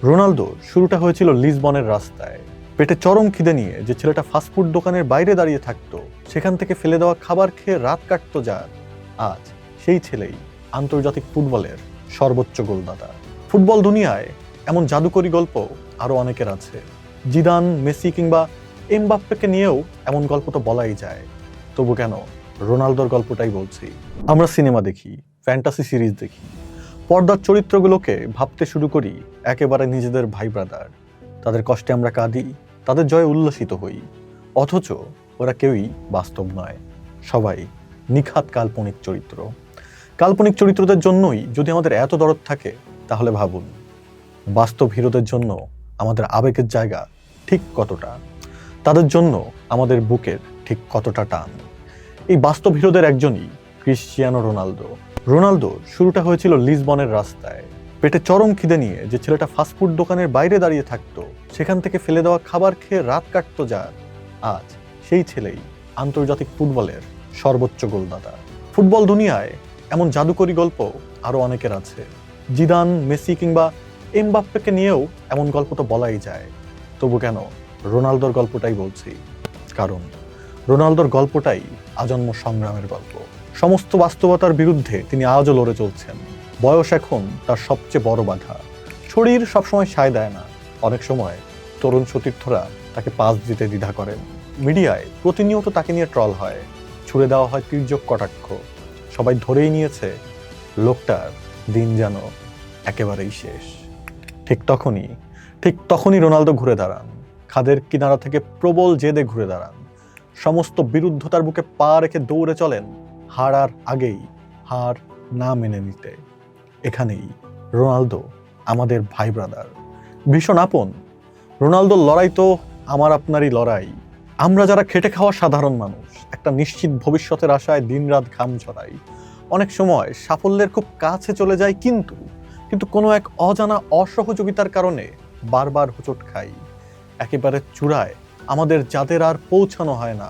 রোনালদোর শুরুটা হয়েছিল লিসবনের রাস্তায়। পেটে চরম খিদে নিয়ে যে ছেলেটা ফাস্টফুড দোকানের বাইরে দাঁড়িয়ে থাকতো, সেখান থেকে ফেলে দেওয়া খাবার খেয়ে রাত কাটতো যার, আজ সেই ছেলেই আন্তর্জাতিক ফুটবলের সর্বোচ্চ গোলদাতা। ফুটবল দুনিয়ায় এমন জাদুকরী গল্প আরো অনেকের আছে। জিদান, মেসি কিংবা এমবাপ্পেকে নিয়েও এমন গল্প তো বলাই যায়। তবু কেন রোনালদোর গল্পটাই বলছি। আমরা সিনেমা দেখি, ফ্যান্টাসি সিরিজ দেখি, পর্দার চরিত্রগুলোকে ভাবতে শুরু করি একেবারে নিজেদের ভাই ব্রাদার। তাদের কষ্টে আমরা কাঁদি, তাদের জয়ে উল্লসিত হই, অথচ ওরা কেউই বাস্তব নয়। সবাই নিখাত কাল্পনিক চরিত্র। কাল্পনিক চরিত্রদের জন্যই যদি আমাদের এত দরদ থাকে, তাহলে ভাবুন বাস্তব হিরোদের জন্য আমাদের আবেগের জায়গা ঠিক কতটা, তাদের জন্য আমাদের বুকের ঠিক কতটা টান। এই বাস্তব হিরোদের একজনই ক্রিশ্চিয়ানো রোনালদো। রোনালদোর শুরুটা হয়েছিল লিসবনের রাস্তায়। পেটে চরম খিদে নিয়ে যে ছেলেটা ফাস্টফুড দোকানের বাইরে দাঁড়িয়ে থাকতো, সেখান থেকে ফেলে দেওয়া খাবার খেয়ে রাত কাটতো যার, আজ সেই ছেলেই আন্তর্জাতিক ফুটবলের সর্বোচ্চ গোলদাতা। ফুটবল দুনিয়ায় এমন জাদুকরী গল্প আরো অনেকের আছে। জিদান, মেসি কিংবা এমবাপ্পেকে নিয়েও এমন গল্প তো বলাই যায়। তবু কেন রোনালদোর গল্পটাই বলছি, কারণ রোনালদোর গল্পটাই আজন্ম সংগ্রামের গল্প। সমস্ত বাস্তবতার বিরুদ্ধে তিনি আজও লড়ে চলছেন। বয়স এখন তার সবচেয়ে বড় বাধা। শরীর সবসময় সায় দেয় না। অনেক সময় তরুণ সতীর্থরা তাকে পাস দিতে দ্বিধা করেন। মিডিয়ায় প্রতিনিয়ত তাকে নিয়ে ট্রল হয়, ছুড়ে দেওয়া হয় তির্যক কটাক্ষ। সবাই ধরেই নিয়েছে লোকটার দিন যেন একেবারেই শেষ। ঠিক তখনই রোনালদো ঘুরে দাঁড়ান। খাদের কিনারা থেকে প্রবল জেদে ঘুরে দাঁড়ান। সমস্ত বিরুদ্ধতার বুকে পা রেখে দৌড়ে চলেন হারার আগেই হার না মেনে নিতে। এখানেই রোনালদো আমাদের ভাই ব্রাদার, ভীষণ আপন। রোনালদোর লড়াই তো আমার আপনারই লড়াই। আমরা যারা খেটে খাওয়া সাধারণ মানুষ, একটা নিশ্চিত ভবিষ্যতের আশায় দিনরাত ঘাম ঝরাই। অনেক সময় সাফল্যের খুব কাছে চলে যায়, কিন্তু কোনো এক অজানা অসহযোগিতার কারণে বারবার হোঁচট খাই। একেবারে চূড়ায় আমাদের যাদের আর পৌঁছানো হয় না।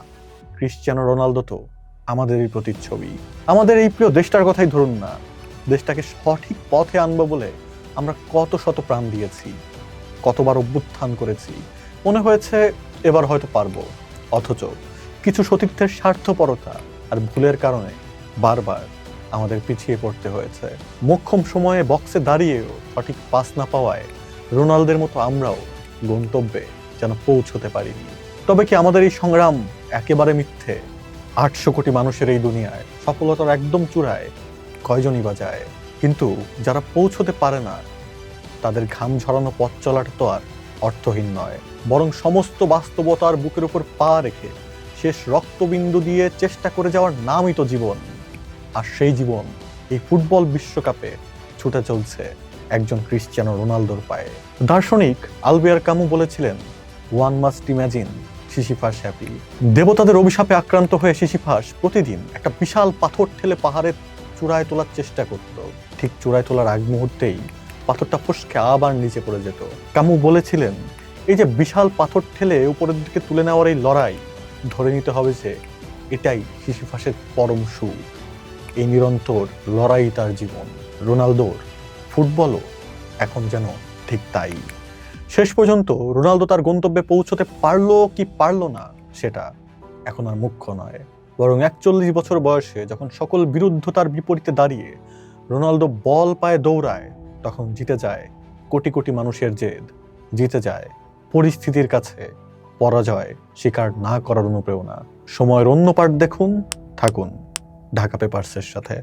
ক্রিশ্চিয়ানো রোনালদো তো আমাদেরই প্রতিচ্ছবি। আমাদের এই প্রিয় দেশটার কথাই ধরুন না। দেশটাকে সঠিক পথে আনবো বলে আমরা কত শত প্রাণ দিয়েছি, কতবার অভ্যুত্থান করেছি, মনে হয়েছে এবার হয়তো পারবো। অথচ কিছু সতীর্থের স্বার্থপরতা আর ভুলের কারণে বারবার আমাদের পিছিয়ে পড়তে হয়েছে। মোক্ষম সময়ে বক্সে দাঁড়িয়েও সঠিক পাস না পাওয়ায় রোনালদোর মতো আমরাও গন্তব্যে যেন পৌঁছতে পারিনি। তবে কি আমাদের এই সংগ্রাম একেবারে মিথ্যে? 800 কোটি মানুষের এই দুনিয়ায় সফলতার একদম চূড়ায় কয়জনই বা যায়? কিন্তু যারা পৌঁছতে পারে না, তাদের ঘাম ঝরানো পথ চলাটা তো আর অর্থহীন নয়, বরং সমস্ত বাস্তবতার বুকের উপর পা রেখে শেষ রক্তবিন্দু দিয়ে চেষ্টা করে যাওয়ার নামই তো জীবন। আর সেই জীবন এই ফুটবল বিশ্বকাপে ছুটে চলছে একজন ক্রিশ্চিয়ানো রোনালদোর পায়ে। দার্শনিক আলবেয়ার কামু বলেছিলেন, one must imagine Sisyphus happy. দেবতাদের অভিশাপে আক্রান্ত হয়ে সিসিফাস প্রতিদিন একটা বিশাল পাথর ঠেলে পাহাড়ের চূড়ায় তোলার চেষ্টা করত। ঠিক চূড়ায় তোলার আগ মুহূর্তেই পাথরটা ফসকে আবার নিচে পড়ে যেত। কামু বলেছিলেন, এই যে বিশাল পাথর ঠেলে উপরের দিকে তুলে নেওয়ার এই লড়াই, ধরে নিতে হবে যে এটাই সিসিফাসের পরম সুখ। এই নিরন্তর লড়াই তার জীবন। রোনালদোর ফুটবলও এখন যেন ঠিক তাই। শেষ পর্যন্ত রোনালদো তার গন্তব্যে পৌঁছতে পারলো কি পারলো না, সেটা এখন আর মুখ্য নয়, বরং 41 বছর বয়সে যখন সকল বিরুদ্ধতার বিপরীতে দাঁড়িয়ে রোনালদো বল পায়ে দৌড়ায়, তখন জিতে যায় কোটি কোটি মানুষের জেদ, জিতে যায় পরিস্থিতির কাছে পরাজয় স্বীকার না করার অনুপ্রেরণা। সময়ের অন্য পার্ট দেখুন, থাকুন ঢাকা পেপারসের সাথে।